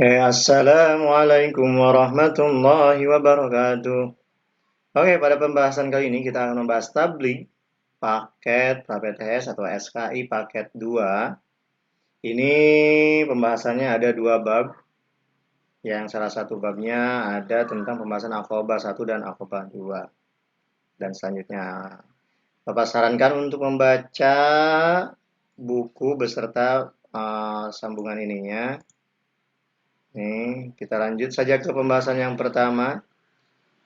Assalamualaikum warahmatullahi wabarakatuh. Oke, pada pembahasan kali ini kita akan membahas tablik paket PPTS atau SKI paket 2. Ini pembahasannya ada dua bab. Yang salah satu babnya ada tentang pembahasan Aqobah 1 dan Aqobah 2. Dan selanjutnya, Bapak sarankan untuk membaca buku beserta sambungan ininya. Nih, kita lanjut saja ke pembahasan yang pertama.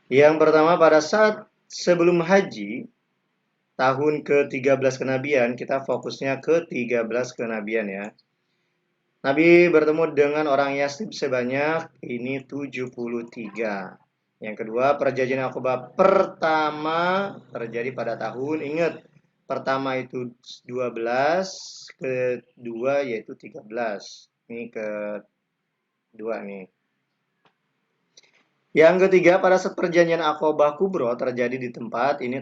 Yang pertama, pada saat sebelum haji, tahun ke-13 kenabian, kita fokusnya ke-13 kenabian ya. Nabi bertemu dengan orang Yasrib sebanyak ini 73. Yang kedua, perjanjian Aqabah pertama terjadi pada tahun, ingat, pertama itu 12, kedua yaitu 13. Ini kedua nih. Yang ketiga, pada saat perjanjian Aqobah Kubro terjadi di tempat ini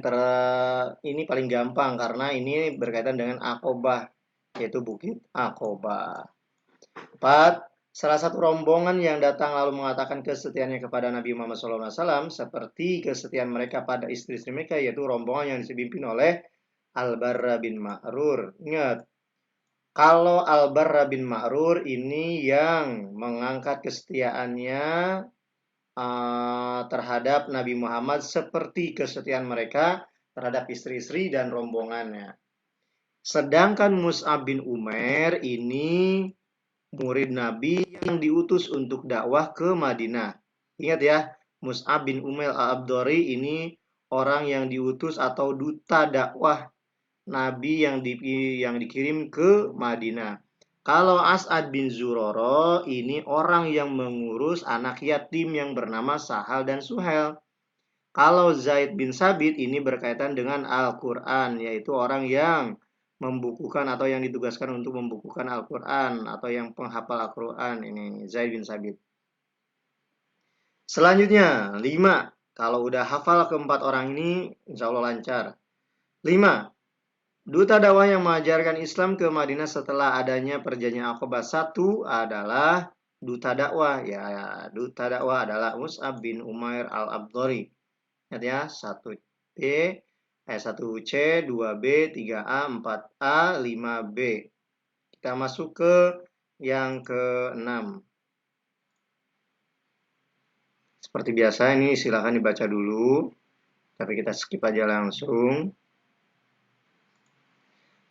paling gampang karena ini berkaitan dengan Aqobah, yaitu Bukit Aqobah. 4. Salah satu rombongan yang datang lalu mengatakan kesetiaannya kepada Nabi Muhammad SAW seperti kesetiaan mereka pada istri-istri mereka, yaitu rombongan yang dipimpin oleh Al-Barra bin Ma'rur. Ingat, kalau Al-Barra bin Ma'rur ini yang mengangkat kesetiaannya terhadap Nabi Muhammad seperti kesetiaan mereka terhadap istri-istri dan rombongannya. Sedangkan Mus'ab bin Umair ini murid Nabi yang diutus untuk dakwah ke Madinah. Ingat ya, Mus'ab bin Umair al-Abdari ini orang yang diutus atau duta dakwah Nabi yang dikirim ke Madinah. Kalau As'ad bin Zuroro ini orang yang mengurus anak yatim yang bernama Sahal dan Suhel. Kalau Zaid bin Sabit ini berkaitan dengan Al-Quran, yaitu orang yang membukukan atau yang ditugaskan untuk membukukan Al-Quran atau yang penghafal Al-Quran, ini Zaid bin Sabit. Selanjutnya, 5. Kalau udah hafal keempat orang ini, insya Allah lancar. 5. Duta dakwah yang mengajarkan Islam ke Madinah setelah adanya perjanjian Aqabah 1 adalah duta dakwah. Ya, duta dakwah adalah Mus'ab bin Umair al-Abdari. Ingat ya, 1C, 1C, 2B, 3A, 4A, 5B. Kita masuk ke yang ke-6. Seperti biasa ini silahkan dibaca dulu, tapi kita skip aja langsung.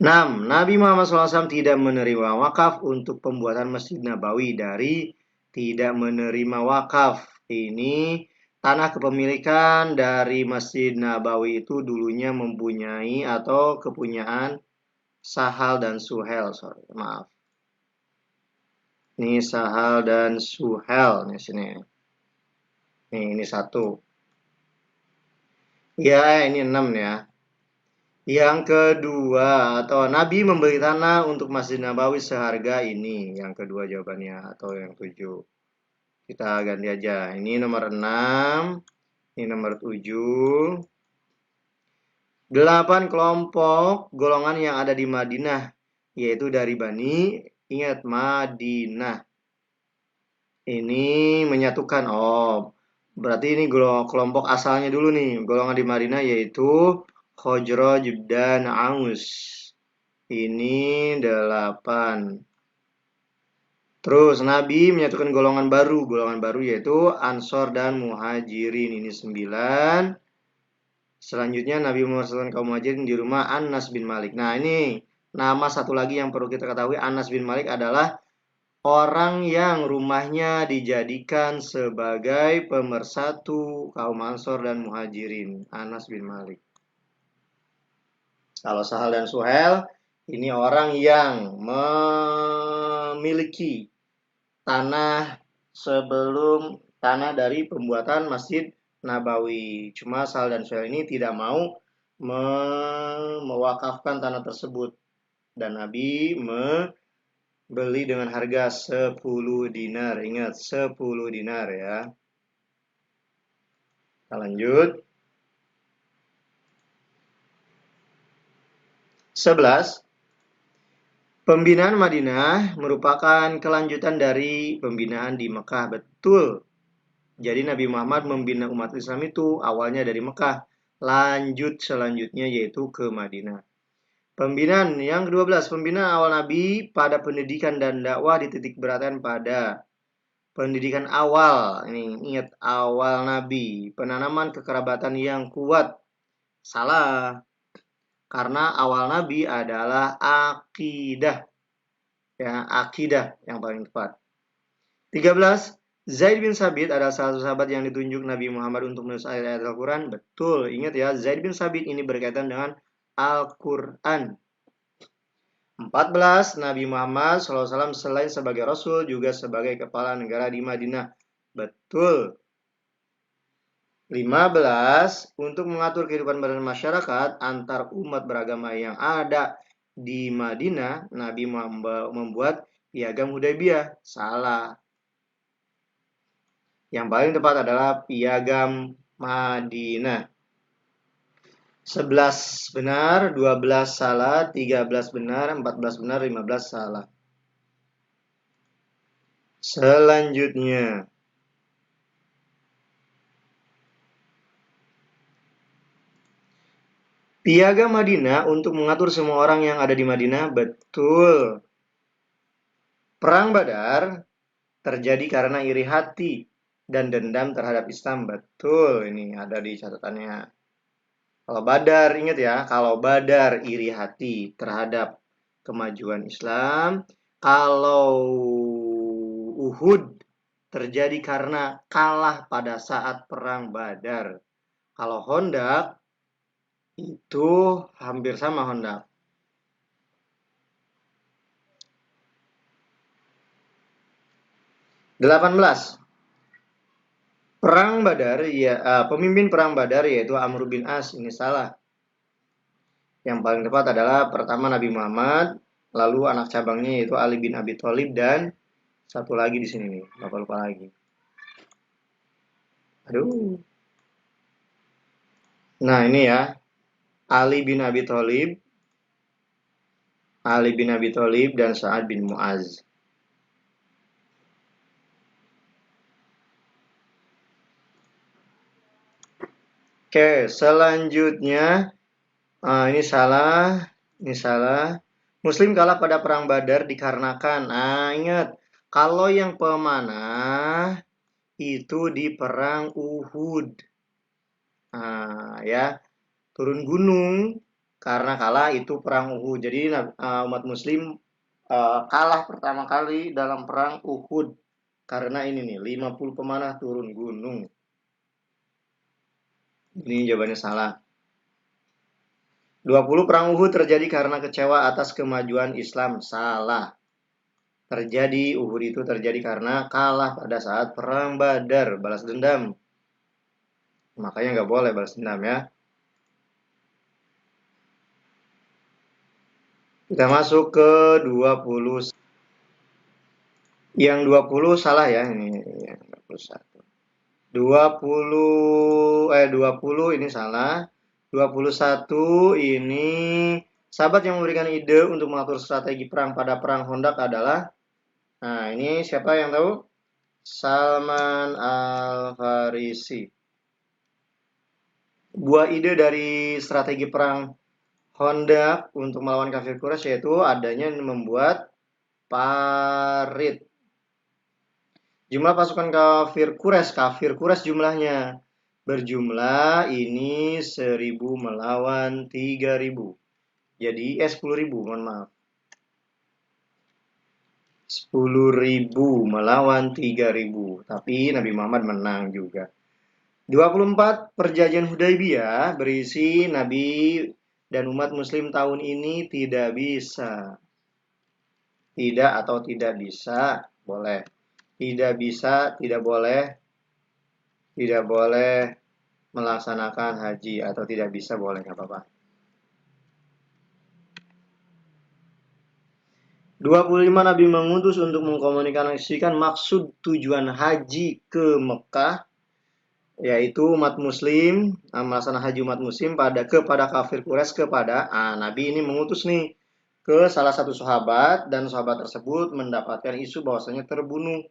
6. Nabi Muhammad SAW tidak menerima wakaf untuk pembuatan Masjid Nabawi dari tidak menerima wakaf. Ini tanah kepemilikan dari Masjid Nabawi itu dulunya mempunyai atau kepunyaan Sahal dan Suhel. Sorry, maaf. Ini Sahal dan Suhel di sini. Ini satu. Ya, ini 6 ya. Yang kedua, atau Nabi membeli tanah untuk Masjid Nabawi seharga ini. Yang kedua jawabannya, atau yang 7. Kita ganti aja. Ini nomor 6. Ini nomor 7. 8 kelompok golongan yang ada di Madinah. Yaitu dari Bani, ingat Madinah. Ini menyatukan. Oh, berarti ini kelompok asalnya dulu nih. Golongan di Madinah yaitu Khosraj dan Aus. Ini 8. Terus Nabi menyatukan golongan baru yaitu Ansor dan Muhajirin, ini 9. Selanjutnya Nabi memasukkan kaum Muhajirin di rumah Anas bin Malik. Nah, ini nama satu lagi yang perlu kita ketahui, Anas bin Malik adalah orang yang rumahnya dijadikan sebagai pemersatu kaum Ansor dan Muhajirin, Anas bin Malik. Kalau Sahal dan Suhel, ini orang yang memiliki tanah sebelum tanah dari pembuatan Masjid Nabawi. Cuma Sahal dan Suhel ini tidak mau mewakafkan tanah tersebut. Dan Nabi membeli dengan harga 10 dinar. Ingat, 10 dinar ya. Kita lanjut. 11. Pembinaan Madinah merupakan kelanjutan dari pembinaan di Mekah. Betul. Jadi Nabi Muhammad membina umat Islam itu awalnya dari Mekah. Lanjut selanjutnya yaitu ke Madinah. Pembinaan yang ke-12, pembinaan awal Nabi pada pendidikan dan dakwah dititik beratkan pada pendidikan awal. Ini ingat awal Nabi, penanaman kekerabatan yang kuat. Salah. Karena awal Nabi adalah akidah. Ya, akidah yang paling tepat. 13. Zaid bin Sabit adalah salah satu sahabat yang ditunjuk Nabi Muhammad untuk menulis ayat-ayat Al-Quran. Betul, ingat ya, Zaid bin Sabit ini berkaitan dengan Al-Quran. 14. Nabi Muhammad SAW selain sebagai Rasul juga sebagai kepala negara di Madinah. Betul. 15. Untuk mengatur kehidupan masyarakat antar umat beragama yang ada di Madinah, Nabi membuat Piagam Hudaybiyah. Salah. Yang paling tepat adalah Piagam Madinah. 11 benar, 12 salah, 13 benar, 14 benar, 15 salah. Selanjutnya, Piagam Madinah untuk mengatur semua orang yang ada di Madinah. Betul. Perang Badar terjadi karena iri hati dan dendam terhadap Islam. Betul, ini ada di catatannya. Kalau Badar, ingat ya, kalau Badar iri hati terhadap kemajuan Islam. Kalau Uhud terjadi karena kalah pada saat perang Badar. Kalau Honda itu hampir sama Honda. 18. Perang Badar, ya, pemimpin perang Badar yaitu Amr bin As. Ini salah. Yang paling tepat adalah pertama Nabi Muhammad, lalu anak cabangnya yaitu Ali bin Abi Thalib dan satu lagi di sini nih, lupa lagi. Aduh. Nah, ini ya. Ali bin Abi Thalib, dan Sa'ad bin Mu'az. Oke, selanjutnya ini salah. Muslim kalah pada perang Badar dikarenakan, ingat, kalau yang pemanah itu di perang Uhud. Ya, turun gunung karena kalah itu perang Uhud. Jadi umat Muslim kalah pertama kali dalam perang Uhud karena ini nih 50 pemanah turun gunung. Ini jawabannya salah. 20 perang Uhud terjadi karena kecewa atas kemajuan Islam. Salah. Uhud itu terjadi karena kalah pada saat perang Badar, balas dendam. Makanya nggak boleh balas dendam ya. Kita masuk ke 20. Yang 20 salah ya, ini yang 21. 20 ini salah. 21 ini sahabat yang memberikan ide untuk mengatur strategi perang pada perang Khandaq adalah, nah ini siapa yang tahu? Salman Al-Farisi. Buah ide dari strategi perang Khandaq untuk melawan kafir Quraisy yaitu adanya membuat parit. Jumlah pasukan kafir Quraisy jumlahnya berjumlah ini 1000 melawan 3000. Jadi 10.000, mohon maaf. 10.000 melawan 3.000. Tapi Nabi Muhammad menang juga. 24. Perjanjian Hudaybiyah berisi Nabi dan umat muslim tahun ini tidak bisa. Tidak atau tidak bisa, boleh. Tidak bisa, tidak boleh melaksanakan haji, atau tidak bisa boleh, nggak apa-apa. 25. Nabi mengutus untuk mengkomunikasikan maksud tujuan haji ke Mekah, yaitu umat muslim, melaksanakan haji umat muslim kepada kafir Quraisy, Nabi ini mengutus nih ke salah satu sahabat dan sahabat tersebut mendapatkan isu bahwasanya terbunuh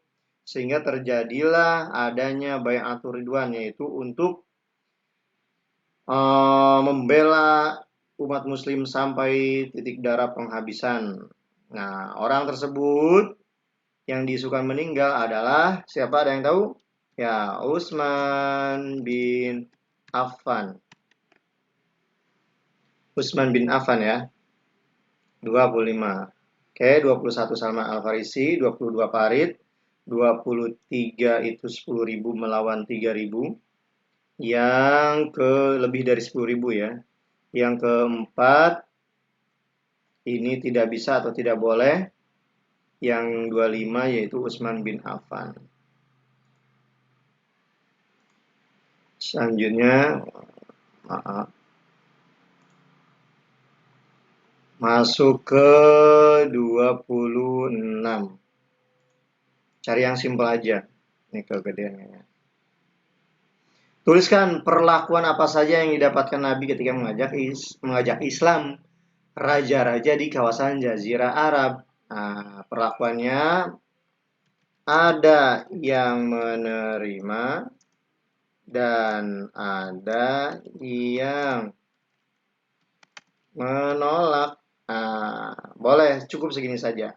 sehingga terjadilah adanya bai'atur ridwan yaitu untuk membela umat muslim sampai titik darah penghabisan. Nah, orang tersebut yang diisukan meninggal adalah siapa, ada yang tahu? Ya, Utsman bin Affan. Utsman bin Affan ya, 25. Oke, 21 Salman Al-Farisi, 22 Farid, 23 itu 10.000 melawan 3.000. Yang ke lebih dari 10.000 ya. Yang keempat, ini tidak bisa atau tidak boleh. Yang 25 yaitu Utsman bin Affan. Selanjutnya, masuk ke 26. Cari yang simpel aja. Ini kegedeannya. Tuliskan perlakuan apa saja yang didapatkan Nabi ketika mengajak Islam raja-raja di kawasan Jazirah Arab. Nah, perlakuannya ada yang menerima dan ada yang menolak. Nah, boleh cukup segini saja.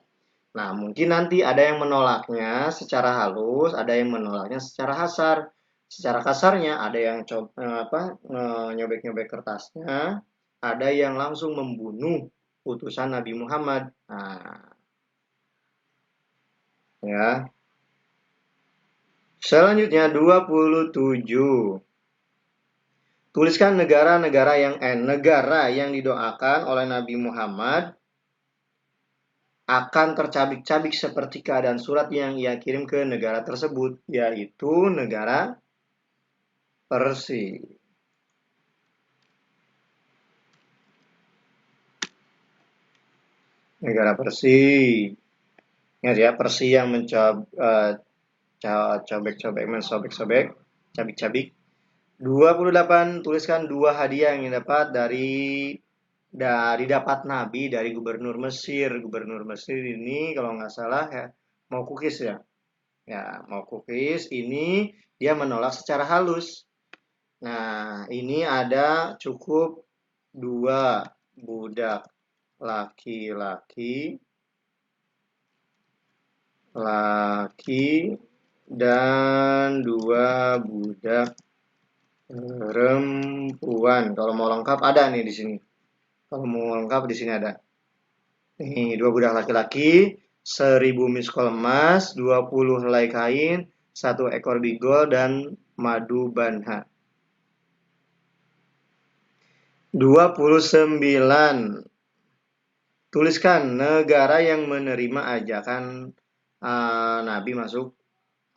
Nah, mungkin nanti ada yang menolaknya secara halus, ada yang menolaknya secara kasar. Secara kasarnya ada yang nyobek-nyobek kertasnya, ada yang langsung membunuh utusan Nabi Muhammad. Nah, ya. Selanjutnya 27. Tuliskan negara yang didoakan oleh Nabi Muhammad akan tercabik-cabik seperti keadaan surat yang ia kirim ke negara tersebut, yaitu negara Persia. Negara Persia. Ingat ya, Persia yang mensobek-sobek, cabik-cabik. 28, tuliskan 2 hadiah yang dapat dapat Nabi dari gubernur Mesir. Gubernur Mesir ini kalau nggak salah ya mau kukis ya. Ya, mau kukis ini dia menolak secara halus. Nah, ini ada cukup 2 budak laki-laki dan 2 budak perempuan. Kalau mau lengkap ada nih di sini. Kalau mau lengkap di sini ada. Nih, 2 budak laki-laki, 1.000 miskol emas, 20 helai kain, 1 ekor bigol dan madu banha. 29. Tuliskan negara yang menerima ajakan Nabi masuk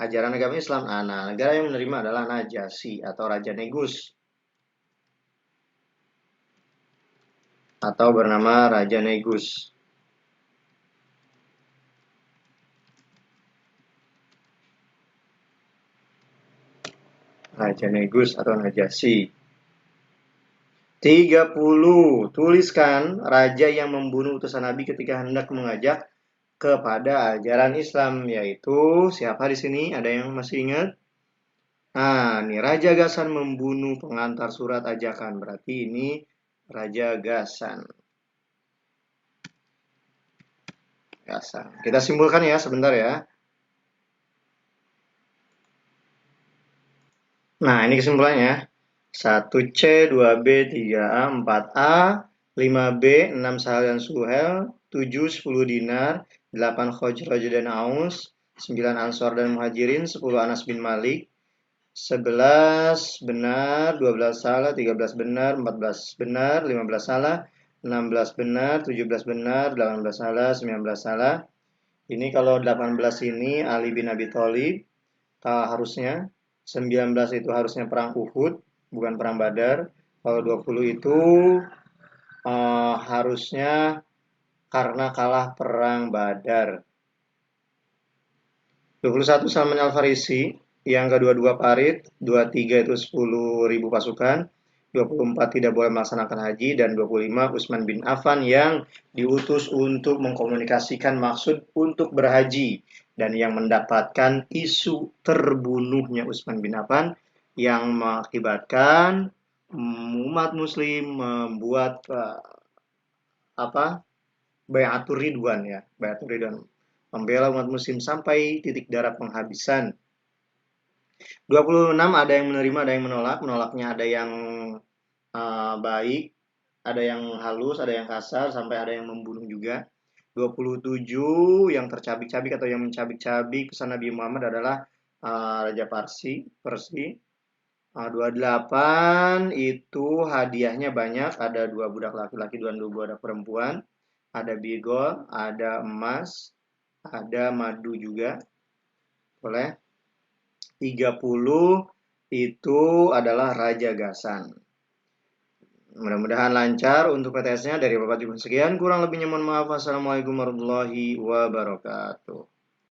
ajaran agama Islam. Nah, negara yang menerima adalah Najasyi atau Raja Negus. Atau bernama Raja Negus. Raja Negus atau Najasyi. 30. Tuliskan raja yang membunuh utusan Nabi ketika hendak mengajak kepada ajaran Islam, yaitu siapa di sini? Ada yang masih ingat? Nah, ini Raja Ghassan membunuh pengantar surat ajakan. Berarti ini Raja Ghassan. Kita simpulkan ya sebentar ya. Nah, ini kesimpulannya. 1C, 2B, 3A, 4A, 5B, 6 Sahal dan Suhel, 7, 10 dinar, 8 Khojroj dan Aus, 9 Ansor dan Muhajirin, 10 Anas bin Malik, 11 benar, 12 salah, 13 benar, 14 benar, 15 salah, 16 benar, 17 benar, 18 salah, 19 salah. Ini kalau 18 ini Ali bin Abi Thalib harusnya, 19 itu harusnya perang Uhud, bukan perang Badar. Kalau 20 itu harusnya karena kalah perang Badar. 21 Salman Al-Farisi, yang kedua-dua Farid, 23 itu 10.000 pasukan, 24 tidak boleh melaksanakan haji, dan 25 Utsman bin Affan yang diutus untuk mengkomunikasikan maksud untuk berhaji dan yang mendapatkan isu terbunuhnya Utsman bin Affan yang mengakibatkan umat muslim membuat apa Bayatul Ridwan, ya, Bayatul Ridwan, membela umat muslim sampai titik darah penghabisan. 26 ada yang menerima, ada yang menolak. Menolaknya ada yang baik, ada yang halus, ada yang kasar, sampai ada yang membunuh juga. 27 yang tercabik-cabik atau yang mencabik-cabik pesan Nabi Muhammad adalah Raja Persi. 28 itu hadiahnya banyak, ada 2 budak laki-laki dan 2 budak perempuan, ada bigol, ada emas, ada madu juga. Boleh. 30 itu adalah Raja Gasan. Mudah-mudahan lancar untuk PTS-nya. Dari Bapak Ibu sekian, kurang lebihnya mohon maaf. Wassalamualaikum warahmatullahi wabarakatuh.